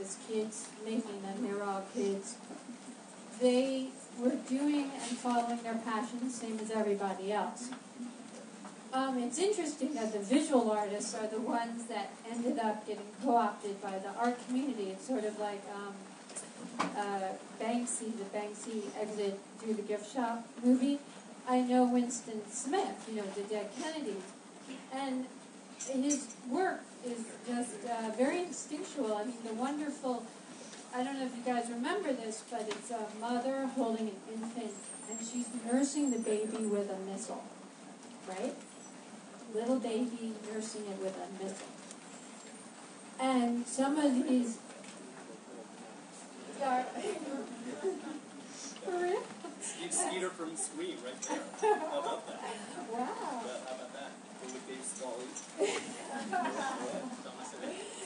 was kids making them. They were all kids. They were doing and following their passions, same as everybody else. It's interesting that the visual artists are the ones that ended up getting co-opted by the art community. It's sort of like Banksy, the Banksy exit through the gift shop movie. I know Winston Smith, the dead Kennedys, and his work is just very instinctual. I mean, the wonderful, I don't know if you guys remember this, but it's a mother holding an infant, and she's nursing the baby with a missile, right? Little baby nursing it with a missile. And some of these are... For real? Skeeter from Scream right there. How about that? Wow. How about that? With Dave Smalley.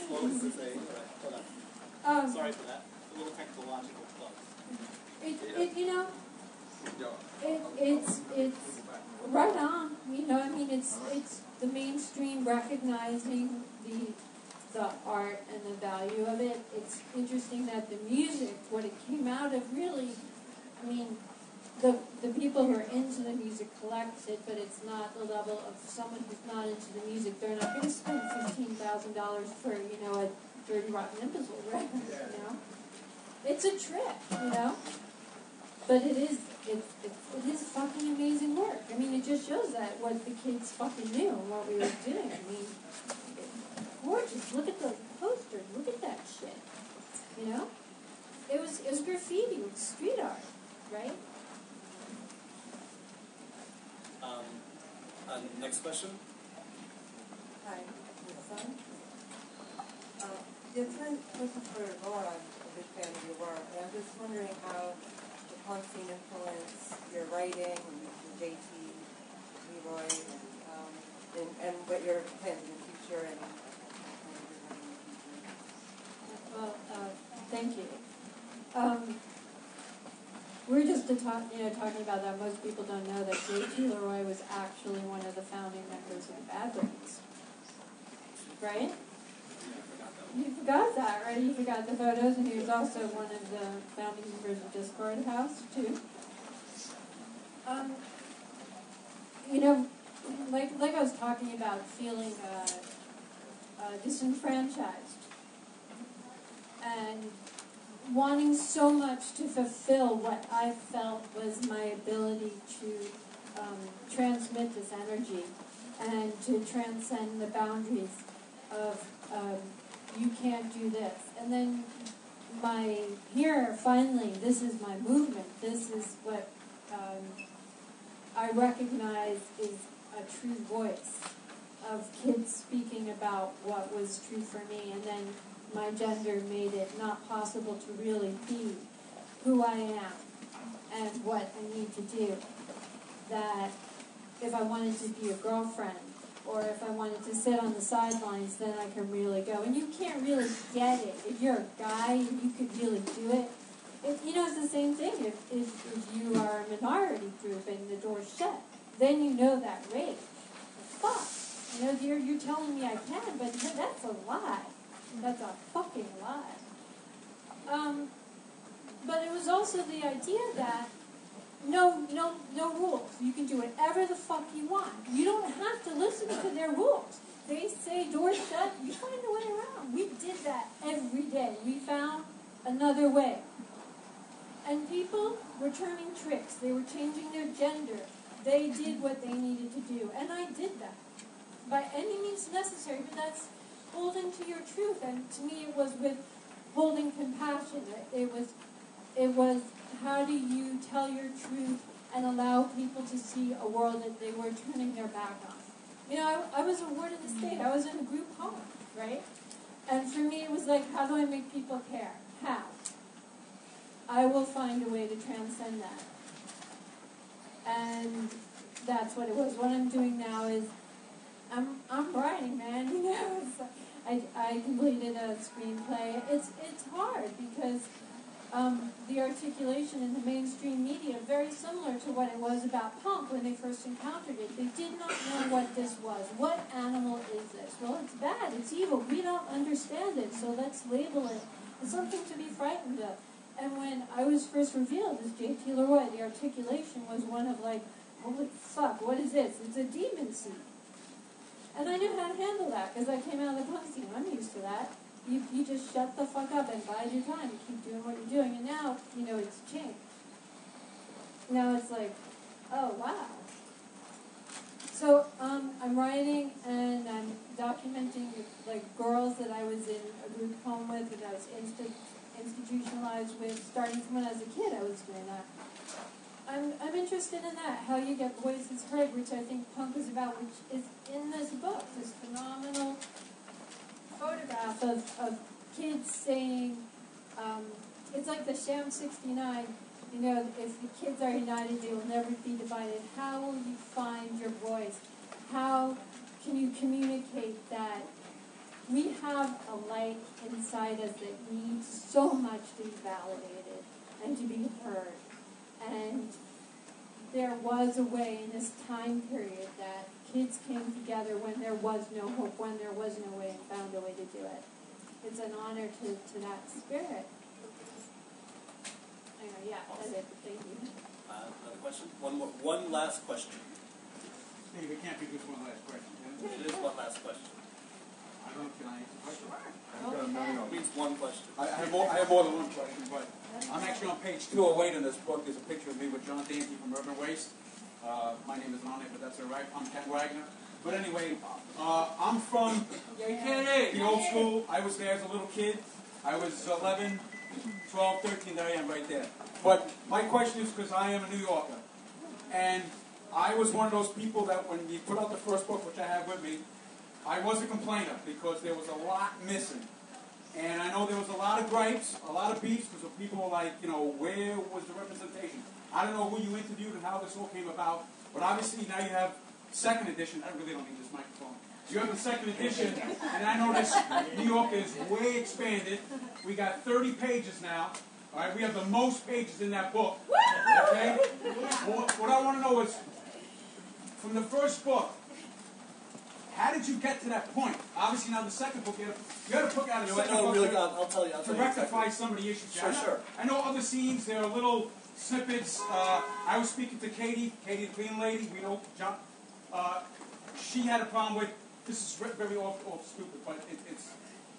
Smalley's the same. Right. Hold on. Sorry for that. A little technological plug. It's right on. I mean, it's the mainstream recognizing the art and the value of it. It's interesting that the music, what it came out of, really, I mean, the people who are into the music collect it, but it's not the level of someone who's not into the music. They're not going to spend $15,000 for, a Dirty Rotten Imbecile record, It's a trip, But it is fucking amazing work. I mean, it just shows that what the kids fucking knew and what we were doing. I mean, gorgeous. Look at those posters. Look at that shit. It was graffiti. It was street art, right? Next question. Hi, my son. It's a question for Laura. I'm a big fan of your work, and I'm just wondering how the punk scene influenced your writing, and JT, Leroy, and what your plans in the future and Well, thank you. We're just talking about that. Most people don't know that JT Leroy was actually one of the founding members of Bad Brains. Right? You forgot that, right? You forgot the photos, and he was also one of the founding members of Discord House, too. Like I was talking about feeling disenfranchised and wanting so much to fulfill what I felt was my ability to transmit this energy and to transcend the boundaries of you can't do this. And then finally, this is my movement. This is what I recognize is a true voice of kids speaking about what was true for me. And then my gender made it not possible to really be who I am and what I need to do. That if I wanted to be a girlfriend, or if I wanted to sit on the sidelines, then I can really go. And you can't really get it. If you're a guy and you could really do it, it's the same thing. If you are a minority group and the door's shut, then you know that rage. Fuck. You're telling me I can, but that's a lie. That's a fucking lie. But it was also the idea that no rules. You can do whatever the fuck you want. You don't have to listen to their rules. They say doors shut, you find a way around. We did that every day. We found another way. And people were turning tricks. They were changing their gender. They did what they needed to do. And I did that. By any means necessary, but that's holding to your truth. And to me it was with holding compassion. It was how do you tell your truth and allow people to see a world that they were turning their back on. I was a ward of the state. I was in a group home, right? And for me it was like, how do I make people care? How? I will find a way to transcend that. And that's what it was. What I'm doing now is I'm writing, man. I completed a screenplay. It's hard because the articulation in the mainstream media very similar to what it was about punk when they first encountered it. They did not know what this was. What animal is this? Well, it's bad. It's evil. We don't understand it, so let's label it It's something to be frightened of. And when I was first revealed as J.T. Leroy, the articulation was one of like, holy fuck, what is this? It's a demon seed. And I knew how to handle that because I came out of the punk scene. I'm used to that. You just shut the fuck up and bide your time and keep doing what you're doing. And now, it's changed. Now it's like, oh, wow. So I'm writing and I'm documenting like girls that I was in a group home with, that I was institutionalized with, starting from when I was a kid. I was doing that. I'm interested in that, how you get voices heard, which I think punk is about, which is in this book, this phenomenal photograph of kids saying, it's like the Sham 69, if the kids are united, they will never be divided. How will you find your voice? How can you communicate that we have a light inside us that needs so much to be validated and to be heard? And there was a way in this time period that kids came together when there was no hope, when there was no way, and found a way to do it. It's an honor to that spirit. Anyway, yeah, that's it. Thank you. Another question? One last question. Steve, it can't be just one last question, can it? It is one last question. Can I answer the question? It means one question. I have more than one question, but I'm actually on page 208 in this book. There's a picture of me with John Dancy from Urban Waste. My name isn't on it, but that's all right. I'm Ken Wagner. But anyway, I'm from the old school. I was there as a little kid. I was 11, 12, 13, there I am right there. But my question is because I am a New Yorker. And I was one of those people that when you put out the first book, which I have with me, I was a complainer because there was a lot missing. And I know there was a lot of gripes, a lot of beefs, because people were like, where was the representation? I don't know who you interviewed and how this all came about, but obviously now you have second edition. I really don't need this microphone. You have the second edition, and I notice New York is way expanded. We got 30 pages now. All right, we have the most pages in that book. Okay? Well, what I want to know is, from the first book, how did you get to that point? Obviously, now the second book, you had to put out a second book I'll tell you to rectify some of the issues. Sure. I know other scenes, there are little snippets. I was speaking to Katie the clean lady. We know John. She had a problem with, this is very off stupid, but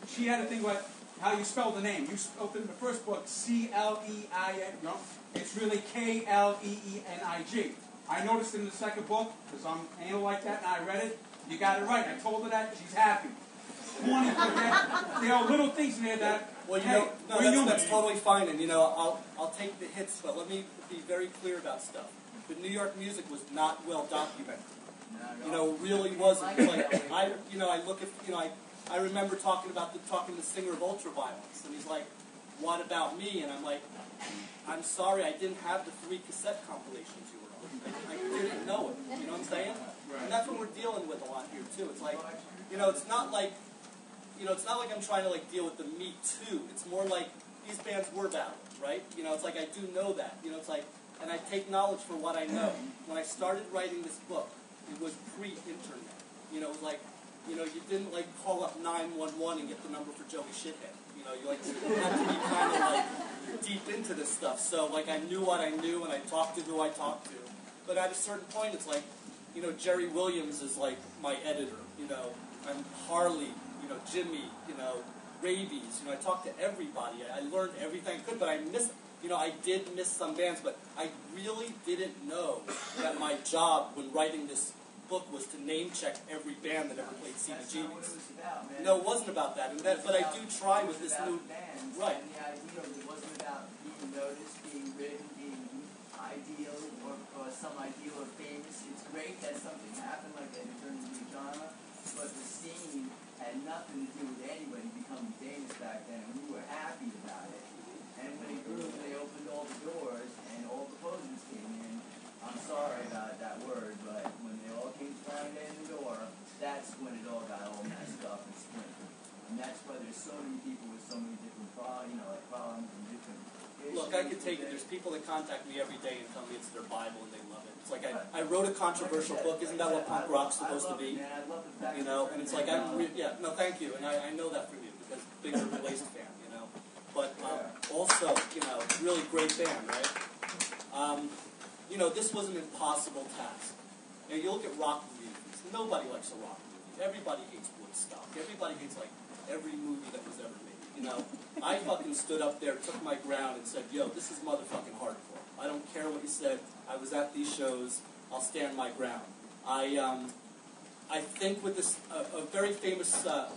she had a thing with how you spell the name. You spelled it in the first book, C-L-E-I-N. No, it's really K-L-E-E-N-I-G. I noticed in the second book, because I'm anal like that, and I read it. You got it right. I told her that. She's happy. There are little things in there that, that's totally fine. And, I'll take the hits, but let me be very clear about stuff. The New York music was not well documented. Really wasn't. Like, I look at, I remember talking to the singer of Ultraviolence, and he's like, what about me? And I'm like, I'm sorry, I didn't have the 3 cassette compilations you were on. I didn't know it. You know what I'm saying? Right. And that's what we're dealing with a lot here too. It's like, it's not like, it's not like I'm trying to like deal with the Me Too. It's more like these bands were valid, right? It's like I do know that. It's like, and I take knowledge for what I know. When I started writing this book, it was pre-internet. It was like, you didn't like call up 911 and get the number for Joey Shithead. You like had to be kind of like deep into this stuff. So like I knew what I knew and I talked to who I talked to. But at a certain point, it's like, Jerry Williams is like my editor. I'm Harley, Jimmy, Rabies. I talked to everybody. I learned everything I could, but I missed. I did miss some bands, but I really didn't know that my job when writing this book was to name check every band that ever played CBGBs. No, it wasn't about that. But I do try with this new. Right. And the ideal, it wasn't about being noticed, being written, being ideal, or some ideal or famous. It's great that something happened like that in terms of the genre, but the scene had nothing to do with anybody becoming famous back then, and we were happy about it. And when it grew, they opened all the doors, and all the posers came in. I'm sorry about that word, but when they all came flying in the door, that's when it all got all messed up and splintered. And that's why there's so many people with so many different problems and different issues. Look, I could take it. There's people that contact me every day and tell me it's their Bible and they love it. It's like I wrote a controversial book. Isn't that what punk rock's supposed to be? And it's like, no, thank you. And I know that from you because big Urban Waste fan, but also, you know, really great band, right? You know, this was an impossible task. And you look at rock movies, nobody likes a rock movie. Everybody hates Woodstock. Everybody hates, like, every movie that was ever made, you know? I fucking stood up there, took my ground, and said, yo, this is motherfucking hardcore. I don't care what you said. I was at these shows. I'll stand my ground. I think with this, a very famous, a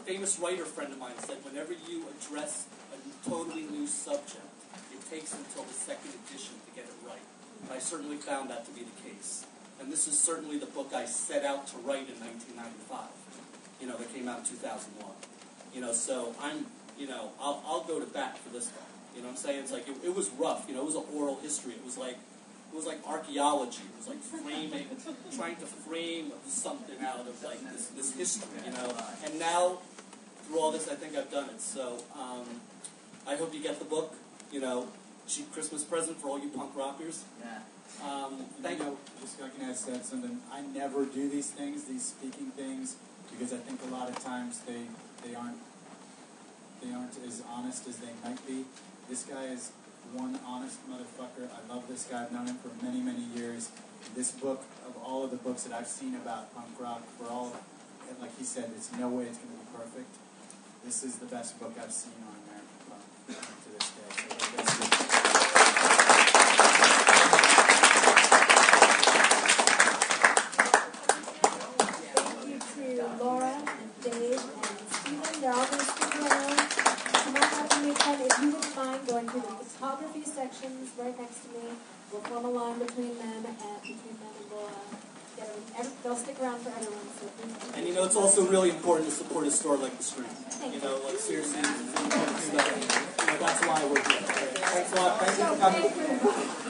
famous writer friend of mine said, whenever you address a totally new subject, it takes until the second edition to get it right. And I certainly found that to be the case. And this is certainly the book I set out to write in 1995. You know, that came out in 2001. You know, so I'm, you know, I'll go to bat for this one. You know what I'm saying? It's like, it was rough. You know, it was an oral history. It was like archaeology. It was like framing, trying to frame something out of like this history, you know. And now, through all this, I think I've done it. So, I hope you get the book. You know, cheap Christmas present for all you punk rockers. Yeah. Thank you. Just I can add something. I never do these things, these speaking things, because I think a lot of times they aren't as honest as they might be. This guy is one honest motherfucker. I love this guy. I've known him for many, many years. This book, of all of the books that I've seen about punk rock, for all, like he said, there's no way it's going to be perfect. This is the best book I've seen on American punk to this day. So Laura and Dave and Stephen, they're all going to stick around. You might have to make fun. If you wouldn't mind going through the photography sections right next to me, we'll form a line between them and we'll get everything. They'll stick around for everyone. So please. And you know, it's also really important to support a store like the Strand. Thank you know, like seriously, you know, that's why we're here. Thanks a lot. Thanks for coming.